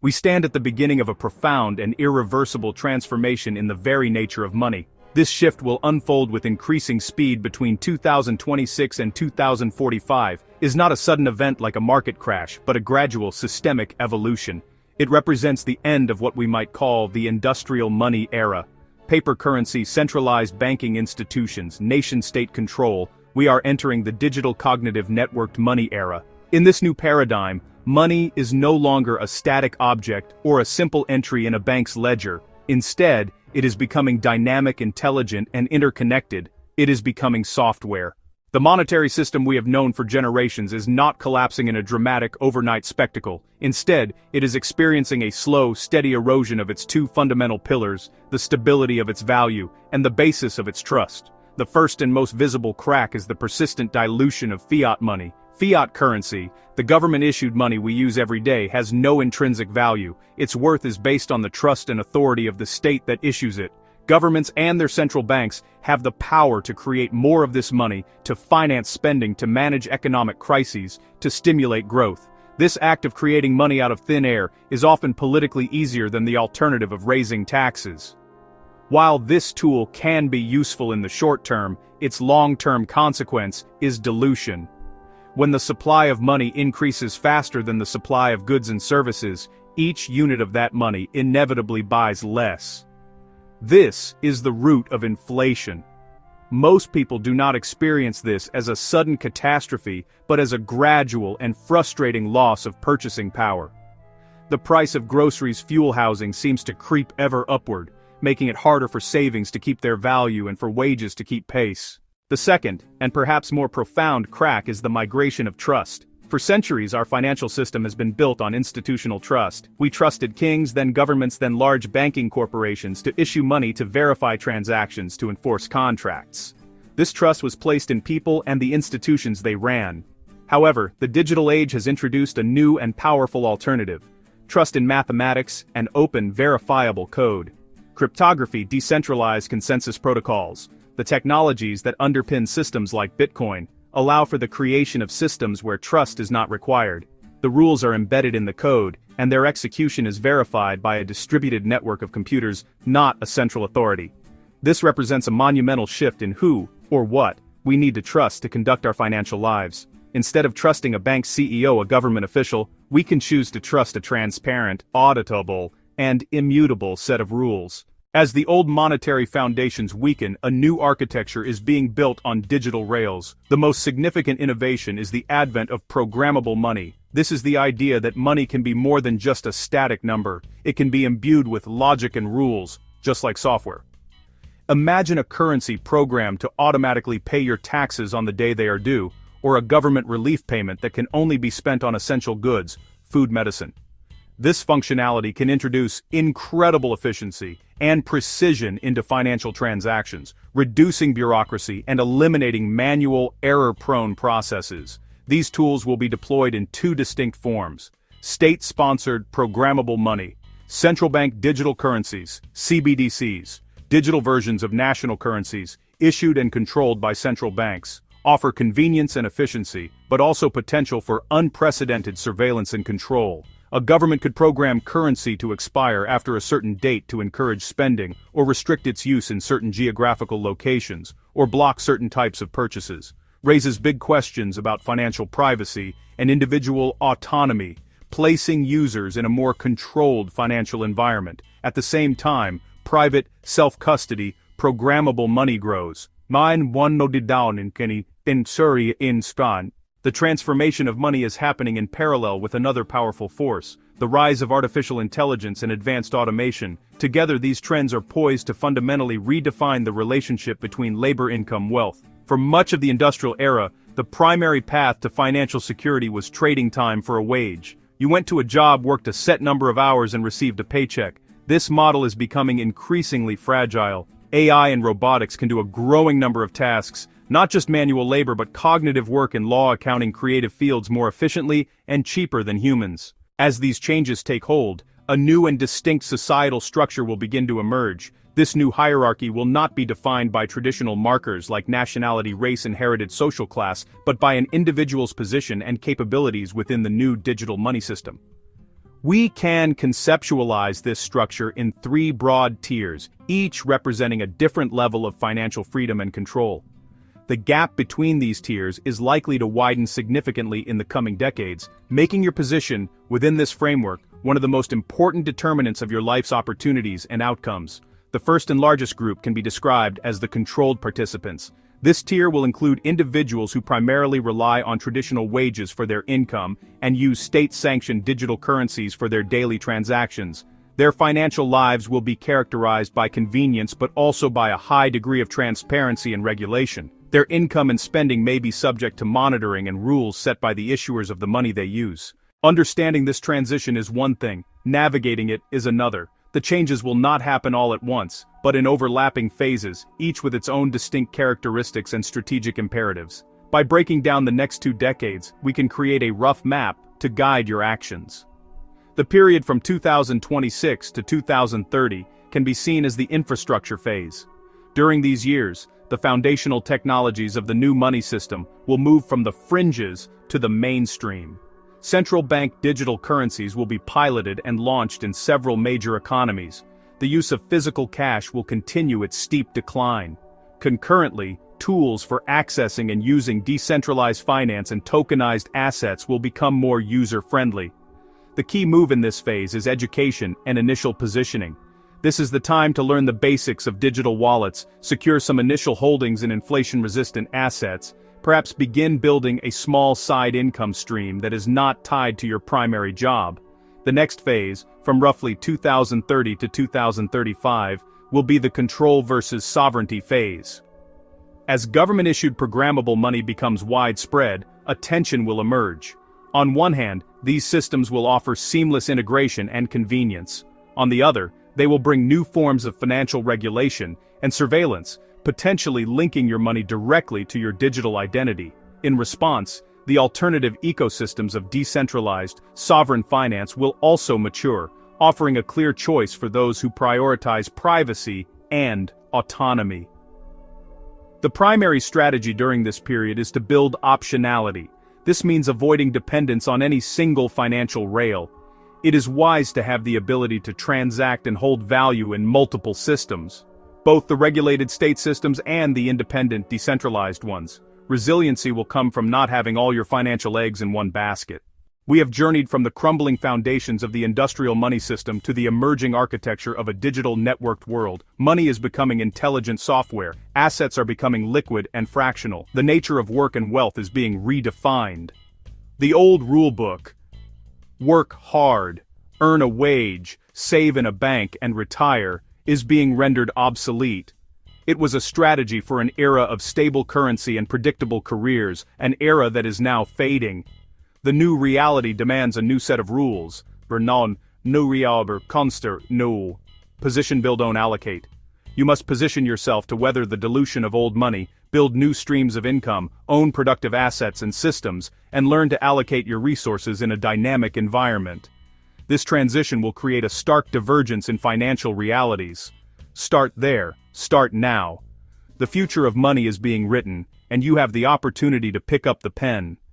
We stand at the beginning of a profound and irreversible transformation in the very nature of money. This shift will unfold with increasing speed between 2026 and 2045, is not a sudden event like a market crash, but a gradual systemic evolution. It represents the end of what we might call the industrial money era. Paper currency, centralized banking institutions, nation-state control. We are entering the digital cognitive networked money era. In this new paradigm, money is no longer a static object or a simple entry in a bank's ledger. Instead, it is becoming dynamic, intelligent, and interconnected. It is becoming software. The monetary system we have known for generations is not collapsing in a dramatic overnight spectacle. Instead, it is experiencing a slow, steady erosion of its two fundamental pillars, the stability of its value, and the basis of its trust. The first and most visible crack is the persistent dilution of fiat money. Fiat currency, the government-issued money we use every day, has no intrinsic value. Its worth is based on the trust and authority of the state that issues it. Governments and their central banks have the power to create more of this money, to finance spending, to manage economic crises, to stimulate growth. This act of creating money out of thin air is often politically easier than the alternative of raising taxes. While this tool can be useful in the short term, its long-term consequence is dilution. When the supply of money increases faster than the supply of goods and services, each unit of that money inevitably buys less. This is the root of inflation. Most people do not experience this as a sudden catastrophe, but as a gradual and frustrating loss of purchasing power. The price of groceries, fuel, housing seems to creep ever upward, making it harder for savings to keep their value and for wages to keep pace. The second, and perhaps more profound crack, is the migration of trust. For centuries, our financial system has been built on institutional trust. We trusted kings, then governments, then large banking corporations to issue money, to verify transactions, to enforce contracts. This trust was placed in people and the institutions they ran. However, the digital age has introduced a new and powerful alternative: trust in mathematics and open, verifiable code. Cryptography, decentralized consensus protocols, the technologies that underpin systems like Bitcoin, allow for the creation of systems where trust is not required. The rules are embedded in the code, and their execution is verified by a distributed network of computers, not a central authority. This represents a monumental shift in who, or what, we need to trust to conduct our financial lives. Instead of trusting a bank CEO, a government official, we can choose to trust a transparent, auditable, and immutable set of rules. As the old monetary foundations weaken, a new architecture is being built on digital rails. The most significant innovation is the advent of programmable money. This is the idea that money can be more than just a static number. It can be imbued with logic and rules, just like software. Imagine a currency programmed to automatically pay your taxes on the day they are due, or a government relief payment that can only be spent on essential goods, food, medicine. This functionality can introduce incredible efficiency and precision into financial transactions, reducing bureaucracy and eliminating manual, error-prone processes. These tools will be deployed in two distinct forms: state-sponsored programmable money, central bank digital currencies, CBDCs, digital versions of national currencies, issued and controlled by central banks, offer convenience and efficiency, but also potential for unprecedented surveillance and control. A government could program currency to expire after a certain date to encourage spending, or restrict its use in certain geographical locations, or block certain types of purchases. Raises big questions about financial privacy and individual autonomy, placing users in a more controlled financial environment. At the same time, private, self-custody, programmable money grows. Mine one no down in Kenny, in Surrey, in Spain. The transformation of money is happening in parallel with another powerful force: the rise of artificial intelligence and advanced automation. Together, these trends are poised to fundamentally redefine the relationship between labor, income, wealth. For much of the industrial era, the primary path to financial security was trading time for a wage. You went to a job, worked a set number of hours, and received a paycheck. This model is becoming increasingly fragile. AI and robotics can do a growing number of tasks, not just manual labor but cognitive work in law, accounting, creative fields, more efficiently and cheaper than humans. As these changes take hold, a new and distinct societal structure will begin to emerge. This new hierarchy will not be defined by traditional markers like nationality, race, inherited social class, but by an individual's position and capabilities within the new digital money system. We can conceptualize this structure in three broad tiers, each representing a different level of financial freedom and control. The gap between these tiers is likely to widen significantly in the coming decades, making your position within this framework one of the most important determinants of your life's opportunities and outcomes. The first and largest group can be described as the controlled participants. This tier will include individuals who primarily rely on traditional wages for their income and use state-sanctioned digital currencies for their daily transactions. Their financial lives will be characterized by convenience but also by a high degree of transparency and regulation. Their income and spending may be subject to monitoring and rules set by the issuers of the money they use. Understanding this transition is one thing, navigating it is another. The changes will not happen all at once, but in overlapping phases, each with its own distinct characteristics and strategic imperatives. By breaking down the next 2 decades, we can create a rough map to guide your actions. The period from 2026 to 2030 can be seen as the infrastructure phase. During these years, the foundational technologies of the new money system will move from the fringes to the mainstream. Central bank digital currencies will be piloted and launched in several major economies. The use of physical cash will continue its steep decline. Concurrently, tools for accessing and using decentralized finance and tokenized assets will become more user-friendly. The key move in this phase is education and initial positioning. This is the time to learn the basics of digital wallets, secure some initial holdings in inflation-resistant assets, perhaps begin building a small side income stream that is not tied to your primary job. The next phase, from roughly 2030 to 2035, will be the control versus sovereignty phase. As government-issued programmable money becomes widespread, a tension will emerge. On one hand, these systems will offer seamless integration and convenience. On the other, they will bring new forms of financial regulation and surveillance, potentially linking your money directly to your digital identity. In response, the alternative ecosystems of decentralized, sovereign finance will also mature, offering a clear choice for those who prioritize privacy and autonomy. The primary strategy during this period is to build optionality. This means avoiding dependence on any single financial rail. It is wise to have the ability to transact and hold value in multiple systems, both the regulated state systems and the independent, decentralized ones. Resiliency will come from not having all your financial eggs in one basket. We have journeyed from the crumbling foundations of the industrial money system to the emerging architecture of a digital networked world. Money is becoming intelligent software, assets are becoming liquid and fractional, the nature of work and wealth is being redefined. The old rulebook, work hard, earn a wage, save in a bank and retire, is being rendered obsolete. It was a strategy for an era of stable currency and predictable careers, an era that is now fading. The new reality demands a new set of rules. Vernon, no realber conster, no. Position, build, own, allocate. You must position yourself to weather the dilution of old money, build new streams of income, own productive assets and systems, and learn to allocate your resources in a dynamic environment. This transition will create a stark divergence in financial realities. Start there, start now. The future of money is being written, and you have the opportunity to pick up the pen.